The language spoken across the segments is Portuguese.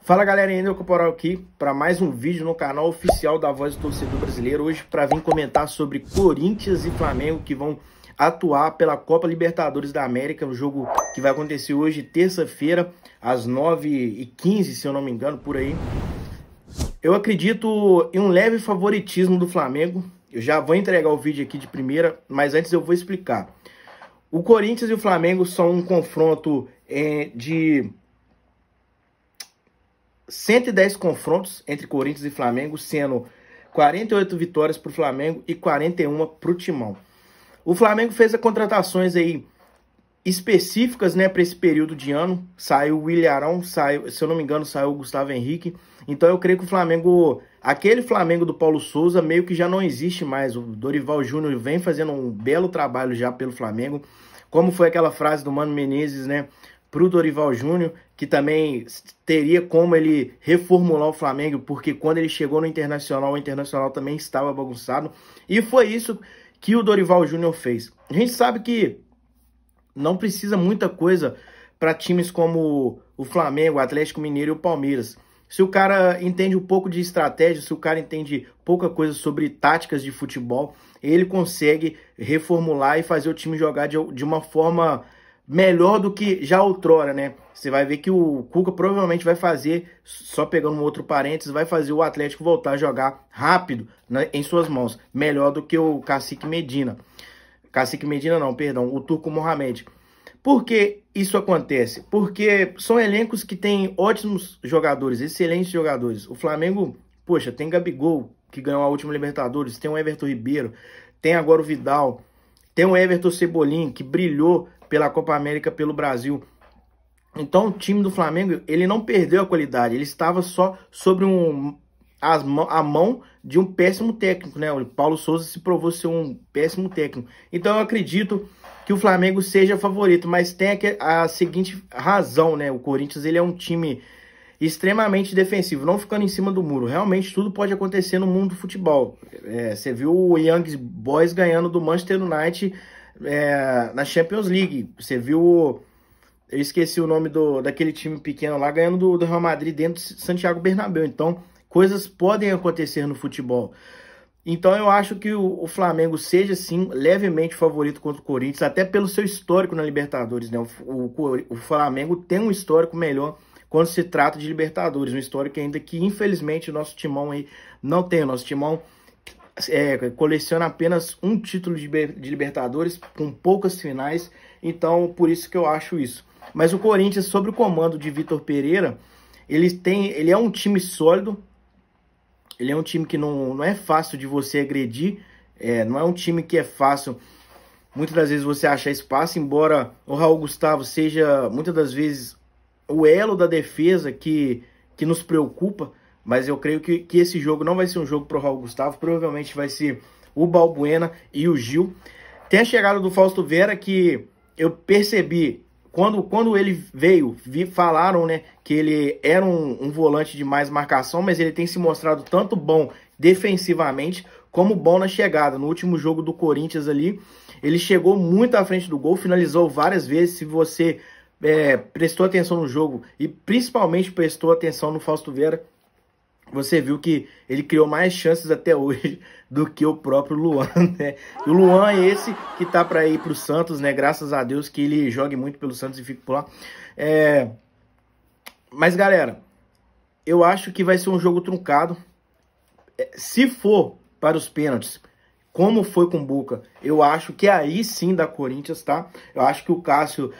Fala galera, Ender Corporal aqui para mais um vídeo no canal oficial da Voz do Torcedor Brasileiro. Hoje para vir comentar sobre Corinthians e Flamengo que vão atuar pela Copa Libertadores da América, um jogo que vai acontecer hoje, terça-feira, às 9h15, se eu não me engano, por aí. Eu acredito em um leve favoritismo do Flamengo. Eu já vou entregar o vídeo aqui de primeira, mas antes eu vou explicar. O Corinthians e o Flamengo são um confronto de 110 confrontos entre Corinthians e Flamengo, sendo 48 vitórias para o Flamengo e 41 para o Timão. O Flamengo fez as contratações aí específicas, né, para esse período de ano. Saiu o Ilharão, saiu, se eu não me engano, saiu o Gustavo Henrique. Então eu creio que o Flamengo, aquele Flamengo do Paulo Souza, meio que já não existe mais. O Dorival Júnior vem fazendo um belo trabalho já pelo Flamengo. Como foi aquela frase do Mano Menezes, né, pro Dorival Júnior, que também teria como ele reformular o Flamengo, porque quando ele chegou no Internacional, o Internacional também estava bagunçado. E foi isso que o Dorival Júnior fez. A gente sabe que não precisa muita coisa para times como o Flamengo, o Atlético Mineiro e o Palmeiras. Se o cara entende um pouco de estratégia, se o cara entende pouca coisa sobre táticas de futebol, ele consegue reformular e fazer o time jogar de uma forma melhor do que já outrora, né? Você vai ver que o Cuca provavelmente vai fazer, só pegando um outro parênteses, vai fazer o Atlético voltar a jogar rápido, né, em suas mãos. Melhor do que o Cacique Medina. Cacique Medina não, perdão, o Turco Mohamed. Por que isso acontece? Porque são elencos que têm ótimos jogadores, excelentes jogadores. O Flamengo, poxa, tem Gabigol, que ganhou a última Libertadores, tem o Everton Ribeiro, tem agora o Vidal, tem o Everton Cebolinha, que brilhou pela Copa América pelo Brasil. Então o time do Flamengo, ele não perdeu a qualidade, ele estava só sobre a mão de um péssimo técnico, né? O Paulo Souza se provou ser um péssimo técnico. Então eu acredito que o Flamengo seja favorito, mas tem a seguinte razão, né? O Corinthians, ele é um time extremamente defensivo, não ficando em cima do muro. Realmente tudo pode acontecer no mundo do futebol. Você viu o Young Boys ganhando do Manchester United na Champions League. Você viu, eu esqueci o nome daquele time pequeno lá, ganhando do Real Madrid dentro de Santiago Bernabéu. Então, coisas podem acontecer no futebol. Então, eu acho que o Flamengo seja, sim, levemente favorito contra o Corinthians, até pelo seu histórico na Libertadores, né? O Flamengo tem um histórico melhor quando se trata de Libertadores, um histórico ainda que, infelizmente, o nosso timão aí não tem. O nosso timão coleciona apenas um título de Libertadores, com poucas finais, então por isso que eu acho isso. Mas o Corinthians, sob o comando de Vitor Pereira, ele é um time sólido, ele é um time que não é fácil de você agredir, não é um time que é fácil, muitas das vezes, você achar espaço, embora o Raul Gustavo seja, muitas das vezes, o elo da defesa que nos preocupa. Mas eu creio que esse jogo não vai ser um jogo para o Raul Gustavo. Provavelmente vai ser o Balbuena e o Gil. Tem a chegada do Fausto Vera, que eu percebi, quando ele veio, falaram, né, que ele era um volante de mais marcação, mas ele tem se mostrado tanto bom defensivamente, como bom na chegada. No último jogo do Corinthians ali, ele chegou muito à frente do gol, finalizou várias vezes. Se você prestou atenção no jogo, e principalmente prestou atenção no Fausto Vera, você viu que ele criou mais chances até hoje do que o próprio Luan, né? E o Luan é esse que tá para ir pro Santos, né? Graças a Deus que ele jogue muito pelo Santos e fique por lá. Mas, galera, eu acho que vai ser um jogo truncado. Se for para os pênaltis, como foi com o Boca, eu acho que aí sim dá Corinthians, tá? Eu acho que o Cássio,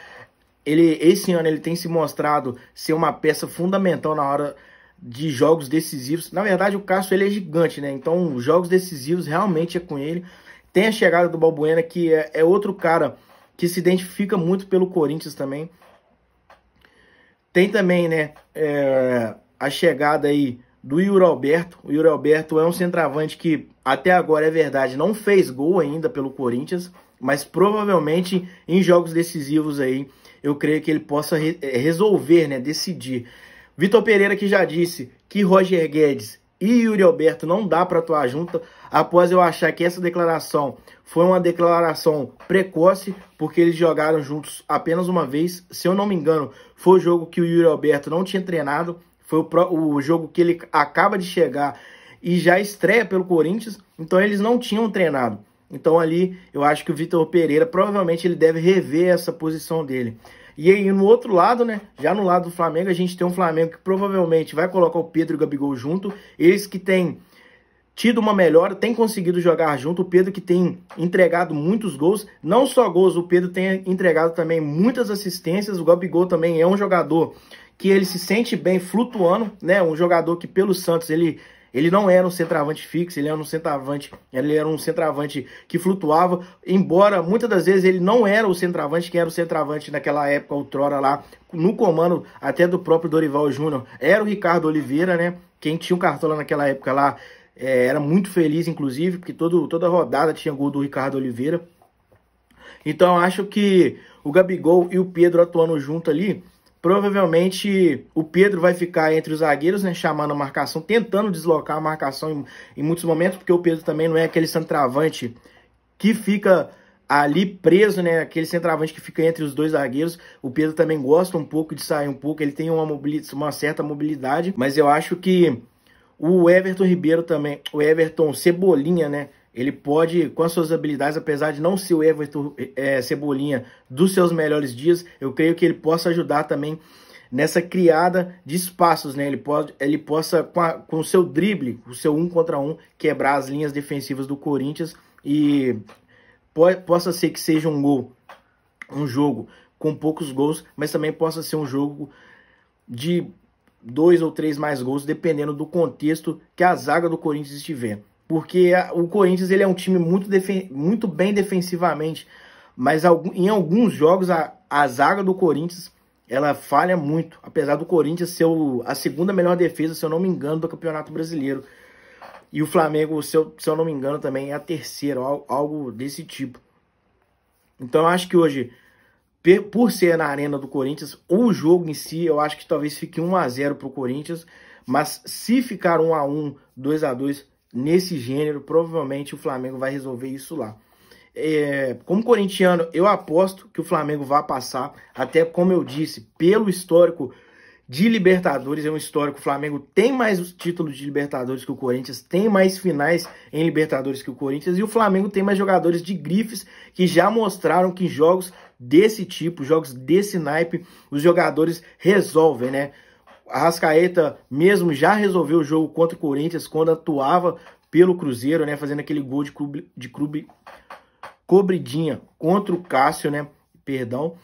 esse ano ele tem se mostrado ser uma peça fundamental na hora de jogos decisivos. Na verdade, o Cássio, ele é gigante, né? Então, jogos decisivos realmente é com ele. Tem a chegada do Balbuena, que é outro cara que se identifica muito pelo Corinthians também. Tem também, né, a chegada aí do Yuri Alberto. O Yuri Alberto é um centroavante que, até agora, é verdade, não fez gol ainda pelo Corinthians, mas provavelmente em jogos decisivos aí, eu creio que ele possa resolver, né, decidir. Vitor Pereira, que já disse que Roger Guedes e Yuri Alberto não dá para atuar junto, após eu achar que essa declaração foi uma declaração precoce, porque eles jogaram juntos apenas uma vez. Se eu não me engano, foi o jogo que o Yuri Alberto não tinha treinado, Foi o jogo que ele acaba de chegar e já estreia pelo Corinthians, então eles não tinham treinado. Então ali eu acho que o Vitor Pereira provavelmente ele deve rever essa posição dele. E aí no outro lado, né, já no lado do Flamengo, a gente tem um Flamengo que provavelmente vai colocar o Pedro e o Gabigol junto, eles que têm tido uma melhora, tem conseguido jogar junto, o Pedro que tem entregado muitos gols, não só gols, o Pedro tem entregado também muitas assistências, o Gabigol também é um jogador que ele se sente bem flutuando, né, um jogador que pelo Santos ele não era um centroavante fixo, ele era um centroavante que flutuava, embora muitas das vezes ele não era o centroavante, quem era o centroavante naquela época, outrora lá, no comando até do próprio Dorival Júnior, era o Ricardo Oliveira, né, quem tinha o cartola naquela época lá, era muito feliz, inclusive, porque toda rodada tinha gol do Ricardo Oliveira. Então, eu acho que o Gabigol e o Pedro atuando junto ali, provavelmente o Pedro vai ficar entre os zagueiros, né, chamando a marcação, tentando deslocar a marcação em muitos momentos, porque o Pedro também não é aquele centroavante que fica ali preso, né, aquele centroavante que fica entre os dois zagueiros. O Pedro também gosta um pouco de sair um pouco, ele tem uma certa mobilidade, mas eu acho que o Everton Ribeiro também, o Everton Cebolinha, né? Ele pode, com as suas habilidades, apesar de não ser o Everton Cebolinha dos seus melhores dias, eu creio que ele possa ajudar também nessa criada de espaços, né? Ele possa, com o seu drible, o seu 1 contra 1, quebrar as linhas defensivas do Corinthians e possa ser que seja um jogo com poucos gols, mas também possa ser um jogo de 2 ou 3 mais gols, dependendo do contexto que a zaga do Corinthians estiver. Porque o Corinthians ele é um time muito bem defensivamente, mas em alguns jogos a zaga do Corinthians ela falha muito, apesar do Corinthians ser a segunda melhor defesa, se eu não me engano, do Campeonato Brasileiro. E o Flamengo, se eu não me engano, também é a terceira, algo desse tipo. Então eu acho que hoje, por ser na arena do Corinthians, o jogo em si, eu acho que talvez fique 1-0 para o Corinthians, mas se ficar 1-1, 2-2, nesse gênero, provavelmente o Flamengo vai resolver isso lá. Como corintiano, eu aposto que o Flamengo vai passar, até como eu disse, pelo histórico de Libertadores, é um histórico, o Flamengo tem mais títulos de Libertadores que o Corinthians, tem mais finais em Libertadores que o Corinthians, e o Flamengo tem mais jogadores de grifes que já mostraram que jogos desse tipo, jogos desse naipe, os jogadores resolvem, né? A Arrascaeta mesmo já resolveu o jogo contra o Corinthians quando atuava pelo Cruzeiro, né? Fazendo aquele gol de cobridinha contra o Cássio, né? Perdão.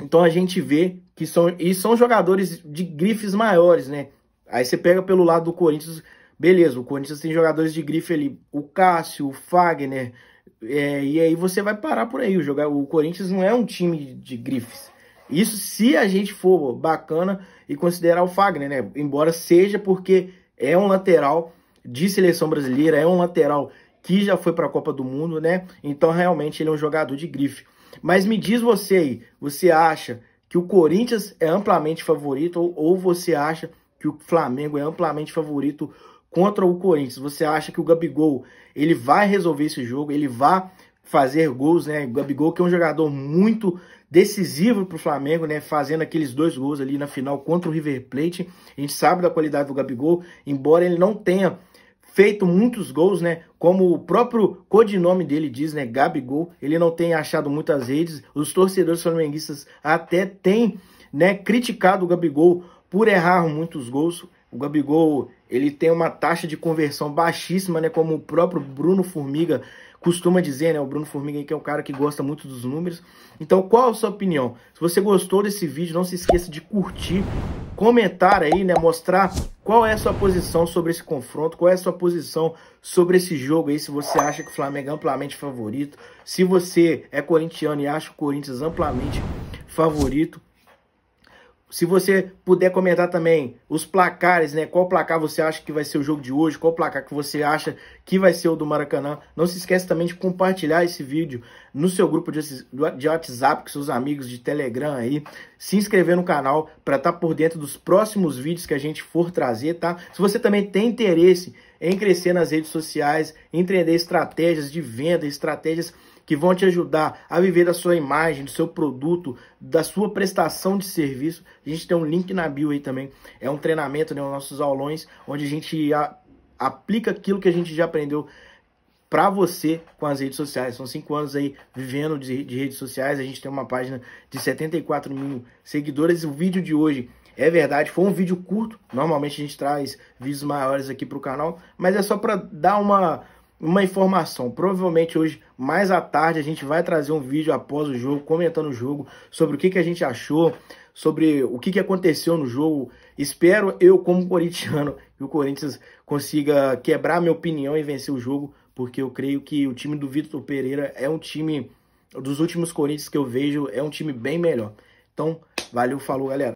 Então a gente vê que são jogadores de grifes maiores, né? Aí você pega pelo lado do Corinthians, beleza, o Corinthians tem jogadores de grife ali, o Cássio, o Fagner, e aí você vai parar por aí. O Corinthians não é um time de grifes. Isso se a gente for bacana e considerar o Fagner, né? Embora seja porque é um lateral de seleção brasileira, é um lateral que já foi para a Copa do Mundo, né? Então realmente ele é um jogador de grife. Mas me diz você aí, você acha que o Corinthians é amplamente favorito ou você acha que o Flamengo é amplamente favorito contra o Corinthians? Você acha que o Gabigol ele vai resolver esse jogo, ele vai fazer gols, né? O Gabigol que é um jogador muito decisivo para o Flamengo, né? Fazendo aqueles 2 gols ali na final contra o River Plate. A gente sabe da qualidade do Gabigol, embora ele não tenha feito muitos gols, né? Como o próprio codinome dele diz, né? Gabigol. Ele não tem achado muitas redes. Os torcedores flamenguistas até têm, né, criticado o Gabigol por errar muitos gols. O Gabigol, ele tem uma taxa de conversão baixíssima, né? Como o próprio Bruno Formiga costuma dizer, né? O Bruno Formiga, que é um cara que gosta muito dos números. Então, qual a sua opinião? Se você gostou desse vídeo, não se esqueça de curtir, comentar aí, né? Mostrar qual é a sua posição sobre esse confronto, qual é a sua posição sobre esse jogo aí, se você acha que o Flamengo é amplamente favorito, se você é corintiano e acha o Corinthians amplamente favorito. Se você puder comentar também os placares, né? Qual placar você acha que vai ser o jogo de hoje? Qual placar que você acha que vai ser o do Maracanã? Não se esqueça também de compartilhar esse vídeo no seu grupo de WhatsApp, com seus amigos de Telegram aí. Se inscrever no canal para estar por dentro dos próximos vídeos que a gente for trazer, tá? Se você também tem interesse em crescer nas redes sociais, entender estratégias de venda, estratégias que vão te ajudar a viver da sua imagem, do seu produto, da sua prestação de serviço. A gente tem um link na bio aí também. É um treinamento, né, os nossos aulões, onde a gente aplica aquilo que a gente já aprendeu para você com as redes sociais. São 5 anos aí vivendo de redes sociais. A gente tem uma página de 74 mil seguidores. O vídeo de hoje, é verdade, foi um vídeo curto. Normalmente a gente traz vídeos maiores aqui para o canal, mas é só para dar uma informação. Provavelmente hoje, mais à tarde, a gente vai trazer um vídeo após o jogo, comentando o jogo, sobre o que a gente achou, sobre o que aconteceu no jogo. Espero eu, como corintiano, que o Corinthians consiga quebrar minha opinião e vencer o jogo, porque eu creio que o time do Vitor Pereira é um time, dos últimos Corinthians que eu vejo, é um time bem melhor. Então, valeu, falou, galera.